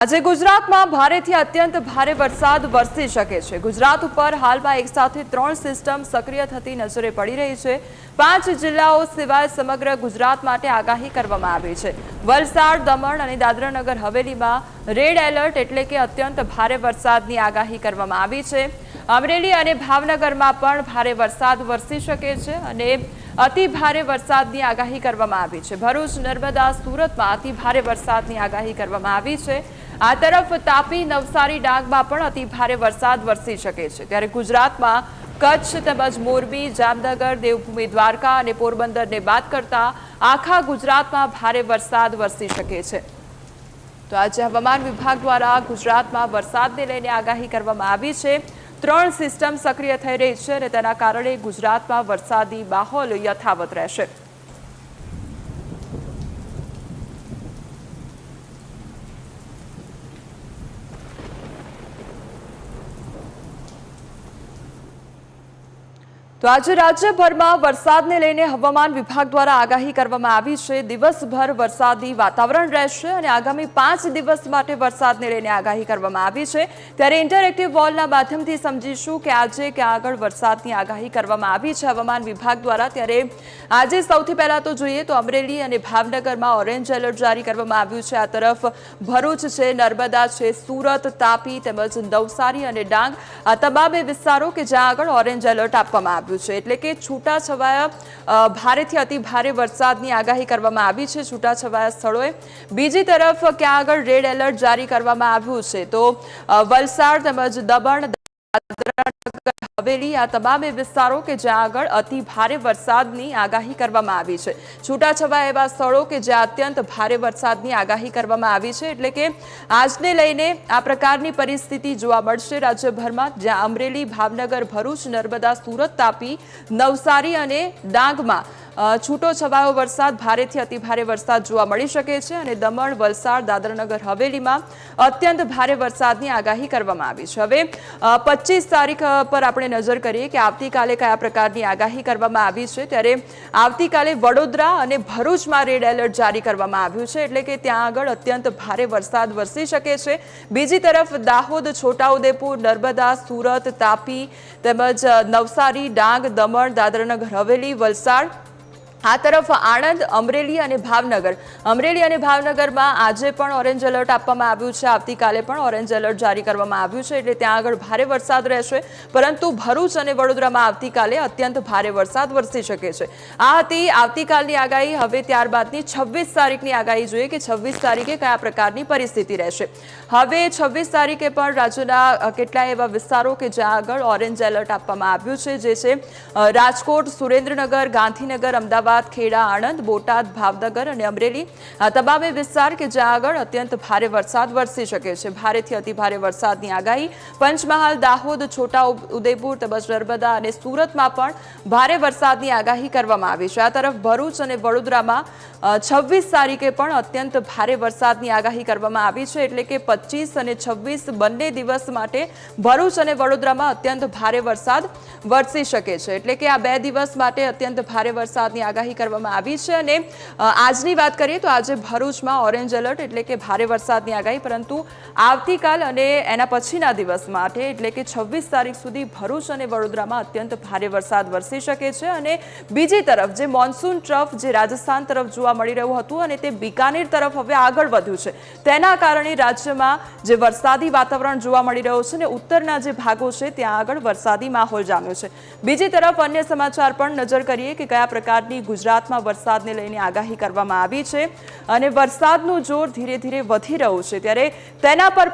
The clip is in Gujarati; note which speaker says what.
Speaker 1: આજે ગુજરાતમાં ભારેથી અત્યંત ભારે વરસાદ વરસી શકે છે। ગુજરાત ઉપર હાલમાં એક સાથે 3 સિસ્ટમ સક્રિય થતી નજરે પડી રહી છે। 5 જિલ્લાઓ સિવાય સમગ્ર ગુજરાત માટે આગાહી કરવામાં આવી છે। વલસાડ, દમણ અને દાદરાનગર હવેલીમાં રેડ એલર્ટ એટલે કે અત્યંત ભારે વરસાદની આગાહી કરવામાં આવી છે। અમરેલી અને ભાવનગરમાં પણ ભારે વરસાદ વરસી શકે છે અને અતિ ભારે વરસાદની આગાહી કરવામાં આવી છે। ભરૂચ, નર્મદા, સુરતમાં અતિ ભારે વરસાદની આગાહી કરવામાં આવી છે। આ તરફ તાપી, નવસારી, ડાંગમાં પણ અતિ ભારે વરસાદ વરસી શકે છે। ત્યારે ગુજરાતમાં કચ્છ તેમજ મોરબી, જામનગર, દેવભૂમિ દ્વારકા અને પોરબંદરને બાદ કરતા આખા ગુજરાતમાં ભારે વરસાદ વરસી શકે છે। તો આજે હવામાન વિભાગ દ્વારા ગુજરાતમાં વરસાદને લઈને આગાહી કરવામાં આવી છે। 3 સિસ્ટમ સક્રિય થઈ રહી છે અને તેના કારણે ગુજરાતમાં વરસાદી માહોલ યથાવત રહેશે। તો આજે રાજ્યભરમાં વરસાદને લઈને હવામાન વિભાગ દ્વારા આગાહી કરવામાં આવી છે। દિવસભર વરસાદી વાતાવરણ રહેશે અને આગામી 5 દિવસ માટે વરસાદને લઈને આગાહી કરવામાં આવી છે। ત્યારે ઇન્ટરેક્ટિવ વોલના માધ્યમથી સમજીશું કે આજે ક્યાં આગળ વરસાદની આગાહી કરવામાં આવી છે હવામાન વિભાગ દ્વારા। ત્યારે આજે સૌથી પહેલા તો જોઈએ તો અમરેલી અને ભાવનગરમાં ઓરેન્જ એલર્ટ જારી કરવામાં આવ્યું છે। આ તરફ ભરૂચ છે, નર્મદા છે, સુરત, તાપી તેમજ નવસારી અને ડાંગ આ તમામ વિસ્તારો કે જ્યાં આગળ ઓરેન્જ એલર્ટ આપવામાં આવ્યું છે એટલે કે છૂટાછવાયા ભારેથી અતિ ભારે વરસાદની આગાહી કરવામાં આવી છે છૂટાછવાયા સ્થળોએ। બીજી તરફ ક્યાં આગળ રેડ એલર્ટ જારી કરવામાં આવ્યું છે તો વલસાડ તેમજ દમણ, હવેલી આ તમામ વિસ્તારો કે જ્યાં આગળ અતિ ભારે વરસાદની આગાહી કરવામાં આવી છે। છૂટાછવાયા એવા સ્થળો કે જ્યાં અત્યંત ભારે વરસાદની આગાહી કરવામાં આવી છે એટલે કે આજને લઈને આ પ્રકારની પરિસ્થિતિ જોવા મળશે રાજ્યભરમાં, જ્યાં અમરેલી, ભાવનગર, ભરૂચ, નર્મદા, સુરત, તાપી, નવસારી અને ડાંગમાં છૂટો છવાયો વરસાદ, ભારેથી અતિ ભારે વરસાદ જોવા મળી શકે છે અને દમણ, વલસાડ, દાદરાનગર હવેલીમાં અત્યંત ભારે વરસાદની આગાહી કરવામાં આવી છે। હવે 25 તારીખ પર આપણે નજર કરીએ કે આવતીકાલે કયા પ્રકારની આગાહી કરવામાં આવી છે। ત્યારે આવતીકાલે વડોદરા અને ભરૂચમાં રેડ એલર્ટ જારી કરવામાં આવ્યું છે એટલે કે ત્યાં આગળ અત્યંત ભારે વરસાદ વરસી શકે છે। બીજી તરફ દાહોદ, છોટાઉદેપુર, નર્મદા, સુરત, તાપી તેમજ નવસારી, ડાંગ, દમણ, દાદરાનગર હવેલી, વલસાડ, આ તરફ આણંદ, અમરેલી અને ભાવનગરમાં આજે પણ ઓરેન્જ એલર્ટ આપવામાં આવ્યું છે। આવતીકાલે પણ ઓરેન્જ એલર્ટ જારી કરવામાં આવ્યું છે એટલે ત્યાં આગળ ભારે વરસાદ રહેશે, પરંતુ ભરૂચ અને વડોદરામાં આવતીકાલે અત્યંત ભારે વરસાદ વરસી શકે છે। આ હતી આવતીકાલની આગાહી। હવે ત્યારબાદની 26 તારીખની આગાહી જોઈએ કે 26 તારીખે કયા પ્રકારની પરિસ્થિતિ રહેશે। હવે 26 તારીખે પણ રાજ્યના કેટલાય એવા વિસ્તારો કે જ્યાં આગળ ઓરેન્જ એલર્ટ આપવામાં આવ્યું છે જે છે રાજકોટ, સુરેન્દ્રનગર, ગાંધીનગર, અમદાવાદ, ખેડા, આણંદ, બોટાદ, ભાવનગર અને અમરેલી આ તમામ વિસ્તાર કે જ્યાં આગળ અત્યંત ભારે વરસાદ વરસી શકે છે। ભારેથી અતિ ભારે વરસાદની આગાહી પંચમહાલ, દાહોદ, છોટાઉદેપુર તેમજ નર્મદા અને સુરતમાં પણ ભારે વરસાદની આગાહી કરવામાં આવી છે। આ તરફ ભરૂચ અને વડોદરામાં 26 તારીખે પણ અત્યંત ભારે વરસાદની આગાહી કરવામાં આવી છે એટલે કે 25 અને 26 બંને દિવસ માટે ભરૂચ અને વડોદરામાં અત્યંત ભારે વરસાદ વરસી શકે છે એટલે કે આ 2 દિવસ માટે અત્યંત ભારે વરસાદની આગાહી કરવામાં આવી છે। અને આજની વાત કરીએ તો આજે ભરૂચમાં ઓરેન્જ એલર્ટ એટલે કે ભારે વરસાદની આગાહી, પરંતુ આવતીકાલ અને એના પછીના દિવસ માટે એટલે કે 26 તારીખ સુધી ભરૂચ અને વડોદરામાં અત્યંત ભારે વરસાદ વરસી શકે છે। અને બીજી તરફ જે મોન્સૂન ટ્રફ જે રાજસ્થાન તરફ જોવા મળી રહ્યું હતું અને તે બિકાનેર તરફ હવે આગળ વધ્યું છે, તેના કારણે રાજ્યમાં જે વરસાદી વાતાવરણ જોવા મળી રહ્યું છે અને ઉત્તરના જે ભાગો છે ત્યાં આગળ વરસાદી માહોલ જામ્યો છે। બીજી તરફ અન્ય સમાચાર પણ નજર કરીએ કે કયા પ્રકારની ગુજરાતમાં વરસાદને લઈને આગાહી કરવામાં આવી છે અને વરસાદનું જોર ધીરે ધીરે વધી રહ્યું છે। ત્યારે તેના પર